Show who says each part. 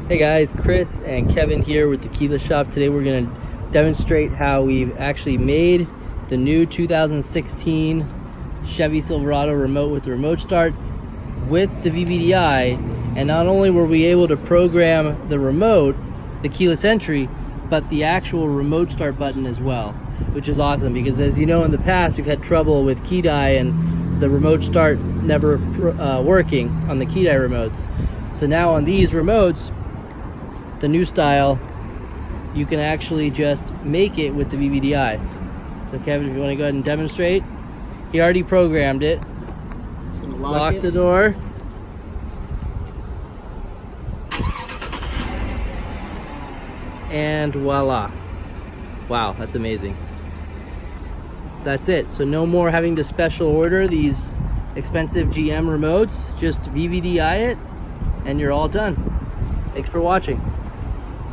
Speaker 1: Hey guys, Chris and Kevin here with the Keyless Shop. Today we're going to demonstrate how we've actually made the new 2016 Chevy Silverado remote with the remote start with the VVDI. And not only were we able to program the remote, the keyless entry, but the actual remote start button as well, which is awesome because, as you know, in the past we've had trouble with key die and the remote start never working on the key die remotes. So now on these remotes, the new style, you can actually just make it with the VVDI. So Kevin, if you want to go ahead and demonstrate. He already programmed it. Lock the door. And voila. Wow, that's amazing. So that's it. So no more having to special order these expensive GM remotes. Just VVDI it and you're all done. Thanks for watching.